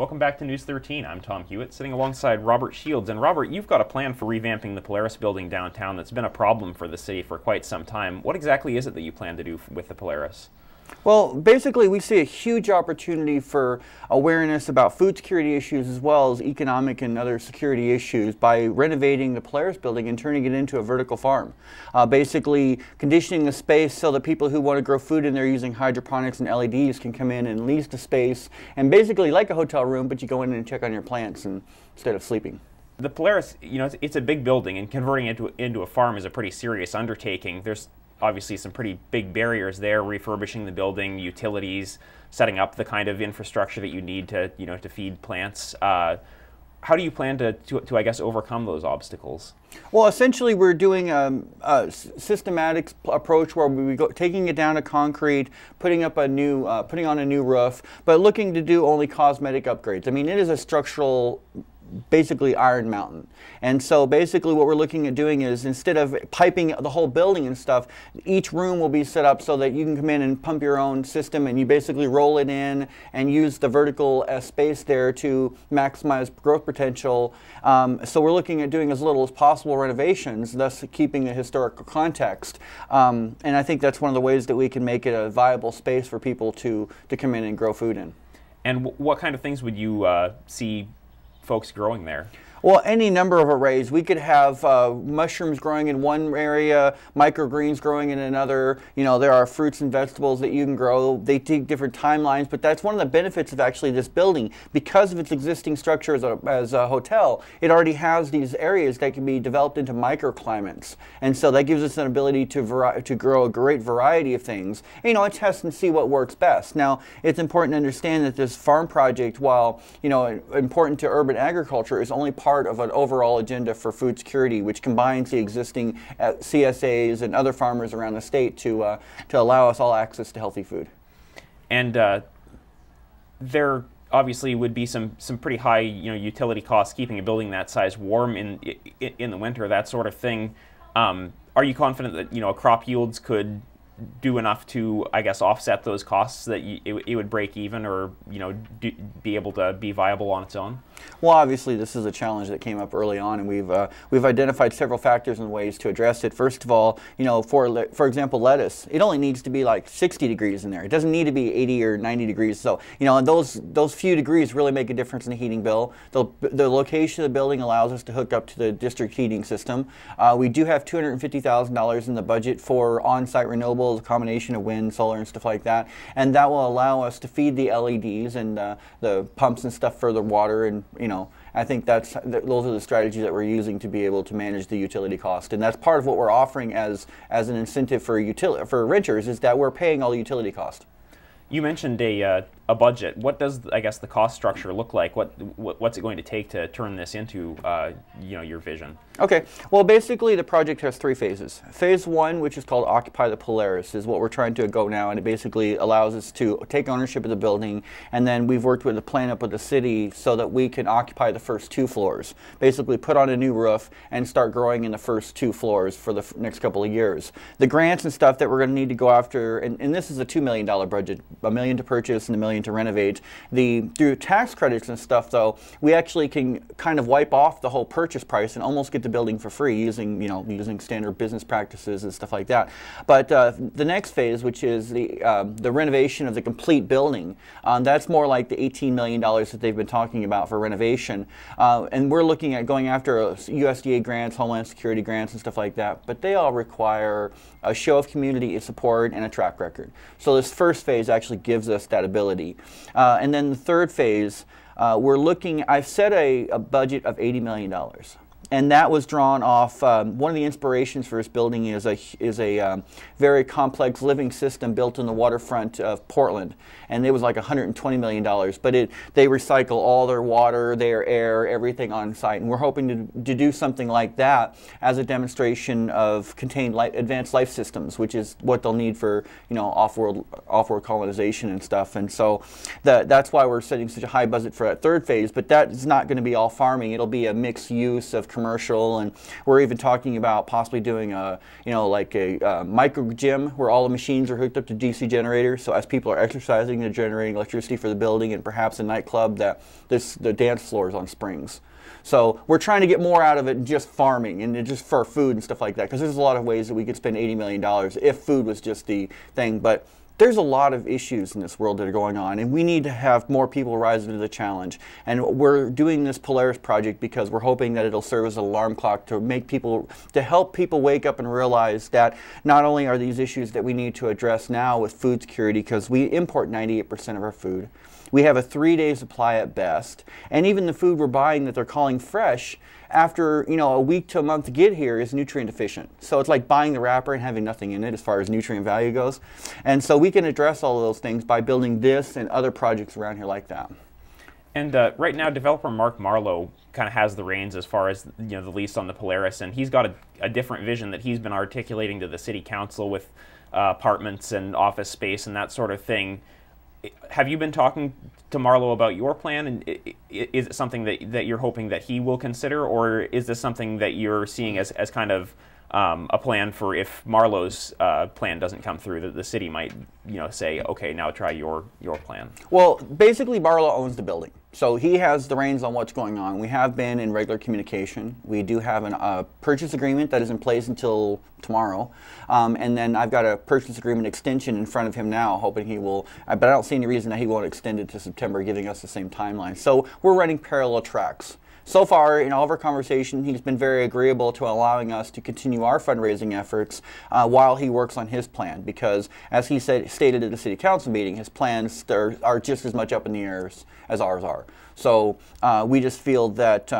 Welcome back to News 13. I'm Tom Hewitt, sitting alongside Robert Shields. And Robert, you've got a plan for revamping the Polaris Building downtown that's been a problem for the city for quite some time. What exactly is it that you plan to do with the Polaris? Well, basically, we see a huge opportunity for awareness about food security issues as well as economic and other security issues by renovating the Polaris Building and turning it into a vertical farm. Basically, conditioning the space so that people who want to grow food in there using hydroponics and LEDs can come in and lease the space, and basically like a hotel room, but you go in and check on your plants instead of sleeping. The Polaris, it's a big building, and converting it into a farm is a pretty serious undertaking. There's obviously some pretty big barriers there, refurbishing the building, utilities, setting up the kind of infrastructure that you need to, to feed plants. How do you plan to I guess, overcome those obstacles? Well, essentially, we're doing a systematic approach where we go taking it down to concrete, putting on a new roof, but looking to do only cosmetic upgrades. I mean, it is a structural, basically Iron Mountain. And so basically what we're looking at doing is, instead of piping the whole building and stuff, each room will be set up so that you can come in and pump your own system, and you basically roll it in and use the vertical space there to maximize growth potential. So we're looking at doing as little as possible renovations, thus keeping the historical context. And I think that's one of the ways that we can make it a viable space for people to come in and grow food in. And what kind of things would you see folks growing there? Well, any number of arrays. We could have mushrooms growing in one area, microgreens growing in another. There are fruits and vegetables that you can grow. They take different timelines, but that's one of the benefits of actually this building. Because of its existing structure as a hotel, it already has these areas that can be developed into microclimates. And so that gives us an ability to grow a great variety of things. And test and see what works best. Now, it's important to understand that this farm project, while important to urban agriculture, is only part of an overall agenda for food security, which combines the existing CSAs and other farmers around the state to allow us all access to healthy food. And there obviously would be some pretty high utility costs keeping a building that size warm in the winter, that sort of thing. Are you confident that crop yields could do enough to, I guess, offset those costs, that it would break even, or be able to be viable on its own? Well, obviously this is a challenge that came up early on, and we've identified several factors and ways to address it. First of all, for example, lettuce, it only needs to be like 60 degrees in there. It doesn't need to be 80 or 90 degrees. So and those few degrees really make a difference in the heating bill. The location of the building allows us to hook up to the district heating system. We do have $250,000 in the budget for on-site renewables, a combination of wind, solar, and stuff like that, and that will allow us to feed the LEDs and the pumps and stuff for the water. And I think those are the strategies that we're using to be able to manage the utility cost, and that's part of what we're offering as an incentive for renters, is that we're paying all the utility cost. You mentioned a budget. What does, I guess, the cost structure look like? What's it going to take to turn this into your vision? Okay, well, basically the project has three phases. Phase one, which is called Occupy the Polaris, is what we're trying to go now, and it basically allows us to take ownership of the building, and then we've worked with the plan up with the city so that we can occupy the first 2 floors, basically put on a new roof and start growing in the first 2 floors for the next couple of years. The grants and stuff that we're going to need to go after, and this is a $2 million budget, $1 million to purchase and $1 million to renovate. Through tax credits and stuff, though, we actually can kind of wipe off the whole purchase price and almost get the building for free using standard business practices and stuff like that. But the next phase, which is the renovation of the complete building, that's more like the $18 million that they've been talking about for renovation. And we're looking at going after USDA grants, Homeland Security grants, and stuff like that. But they all require a show of community support and a track record. So this first phase actually gives us that ability. And then the third phase, I've set a budget of $80 million. And that was drawn off, one of the inspirations for this building is a very complex living system built in the waterfront of Portland. And it was like $120 million. But they recycle all their water, their air, everything on site. And we're hoping to do something like that as a demonstration of contained advanced life systems, which is what they'll need for off-world colonization and stuff. And so that's why we're setting such a high budget for that third phase. But that is not going to be all farming. It'll be a mixed use of commercial commercial, and we're even talking about possibly doing a, like a micro gym where all the machines are hooked up to DC generators. So as people are exercising, they're generating electricity for the building, and perhaps a nightclub that the dance floor is on springs. So we're trying to get more out of it than just farming and just for food and stuff like that, because there's a lot of ways that we could spend $80 million if food was just the thing. But there's a lot of issues in this world that are going on, and we need to have more people rise to the challenge. And we're doing this Polaris project because we're hoping that it'll serve as an alarm clock to help people wake up and realize that not only are these issues that we need to address now with food security, because we import 98% of our food. We have a 3-day supply at best, and even the food we're buying that they're calling fresh, after a week to a month to get here, is nutrient deficient. So it's like buying the wrapper and having nothing in it as far as nutrient value goes. And so we can address all of those things by building this and other projects around here like that. And right now, developer Mark Marlowe kind of has the reins as far as the lease on the Polaris, and he's got a different vision that he's been articulating to the city council with apartments and office space and that sort of thing. Have you been talking to Marlowe about your plan, and is it something that you're hoping that he will consider, or is this something that you're seeing as kind of a plan for if Marlowe's plan doesn't come through, that the city might say, okay, now try your plan? Well, basically Marlowe owns the building, so he has the reins on what's going on. We have been in regular communication. We do have a purchase agreement that is in place until tomorrow, and then I've got a purchase agreement extension in front of him now, hoping he will, but I don't see any reason that he won't extend it to September, giving us the same timeline. So we're running parallel tracks. So far, in all of our conversation, he's been very agreeable to allowing us to continue our fundraising efforts while he works on his plan, because, as he stated at the city council meeting, his plans are just as much up in the air as ours are. So we just feel that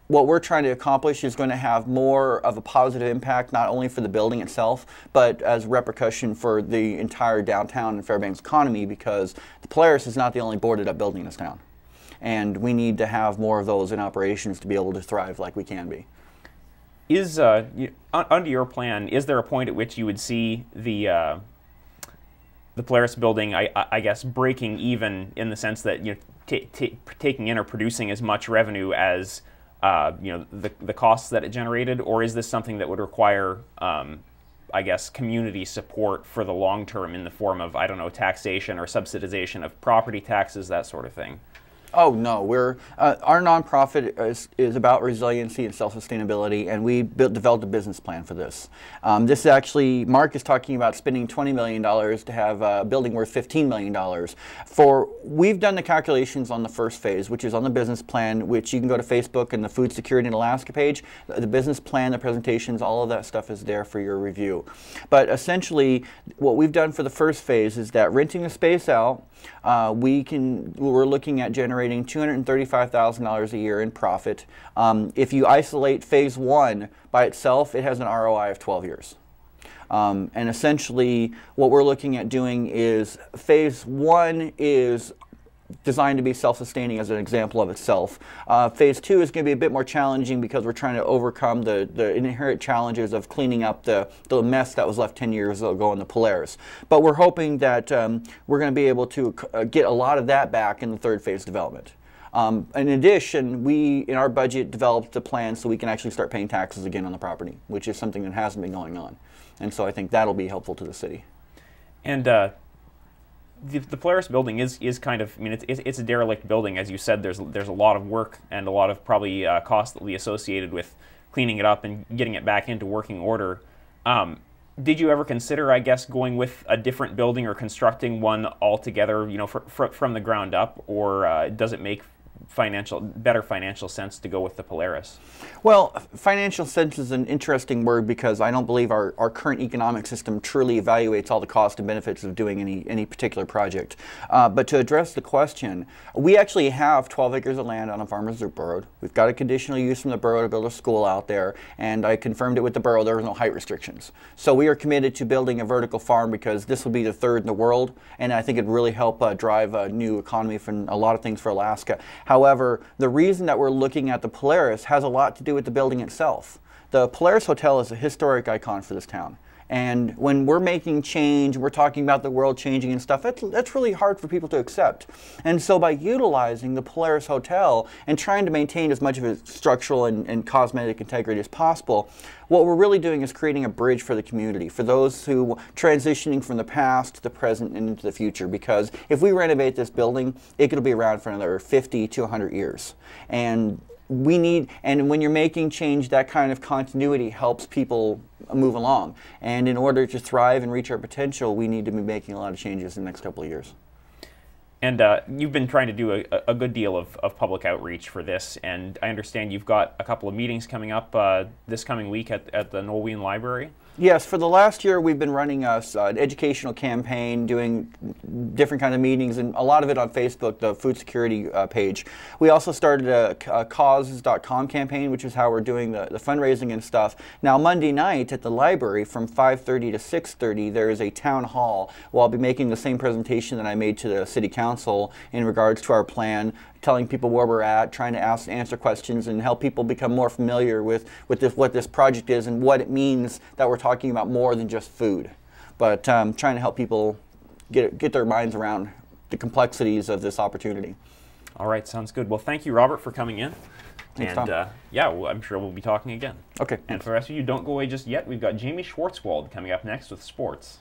what we're trying to accomplish is going to have more of a positive impact, not only for the building itself, but as repercussion for the entire downtown and Fairbanks economy, because the Polaris is not the only boarded up building in this town. And we need to have more of those in operations to be able to thrive like we can be. Is under your plan, is there a point at which you would see the Polaris building, I guess, breaking even, in the sense that taking in or producing as much revenue as the costs that it generated, or is this something that would require I guess, community support for the long term in the form of, I don't know, taxation or subsidization of property taxes, that sort of thing? Oh no, our nonprofit is about resiliency and self-sustainability, and we developed a business plan for this. This is actually, Mark is talking about spending $20 million to have a building worth $15 million. We've done the calculations on the first phase, which is on the business plan, which you can go to Facebook and the Food Security in Alaska page. The business plan, the presentations, all of that stuff is there for your review. But essentially, what we've done for the first phase is that renting the space out, we're looking at generating $235,000 a year in profit. If you isolate phase 1 by itself, it has an ROI of 12 years. And essentially what we're looking at doing is phase 1 is designed to be self-sustaining as an example of itself. Phase 2 is going to be a bit more challenging because we're trying to overcome the inherent challenges of cleaning up the mess that was left 10 years ago in the Polaris. But we're hoping that we're going to be able to get a lot of that back in the third phase development. In addition, we, in our budget, developed a plan so we can actually start paying taxes again on the property, which is something that hasn't been going on. And so I think that'll be helpful to the city. And the Polaris building is kind of, I mean, it's a derelict building, as you said. There's a lot of work and a lot of probably cost that will be associated with cleaning it up and getting it back into working order. Did you ever consider, I guess, going with a different building or constructing one altogether, from the ground up, or does it make better financial sense to go with the Polaris? Well, financial sense is an interesting word because I don't believe our current economic system truly evaluates all the cost and benefits of doing any particular project. But to address the question, we actually have 12 acres of land on a farmer's road. We've got a conditional use from the borough to build a school out there, and I confirmed it with the borough. There were no height restrictions. So we are committed to building a vertical farm because this will be the third in the world, and I think it'd really help drive a new economy for a lot of things for Alaska. However, the reason that we're looking at the Polaris has a lot to do with the building itself. The Polaris Hotel is a historic icon for this town. And when we're making change, we're talking about the world changing and stuff, that's really hard for people to accept. And so by utilizing the Polaris Hotel and trying to maintain as much of its structural and cosmetic integrity as possible, what we're really doing is creating a bridge for the community, for those who transitioning from the past to the present and into the future. Because if we renovate this building, it could be around for another 50 to 100 years. And when you're making change, that kind of continuity helps people move along. And in order to thrive and reach our potential, we need to be making a lot of changes in the next couple of years. And you've been trying to do a good deal of public outreach for this, and I understand you've got a couple of meetings coming up this coming week at the Nolwenn Library. Yes, for the last year we've been running an educational campaign, doing different kind of meetings, and a lot of it on Facebook, the food security page. We also started a causes.com campaign, which is how we're doing the fundraising and stuff. Now Monday night at the library from 5:30 to 6:30 there is a town hall where I'll be making the same presentation that I made to the City Council in regards to our plan, telling people where we're at, trying to answer questions and help people become more familiar with what this project is and what it means that we're talking about more than just food. But trying to help people get their minds around the complexities of this opportunity. All right, sounds good. Well, thank you, Robert, for coming in. Thanks, and Tom. yeah, well, I'm sure we'll be talking again. Okay. And for the rest of you, don't go away just yet. We've got Jamie Schwartzwald coming up next with sports.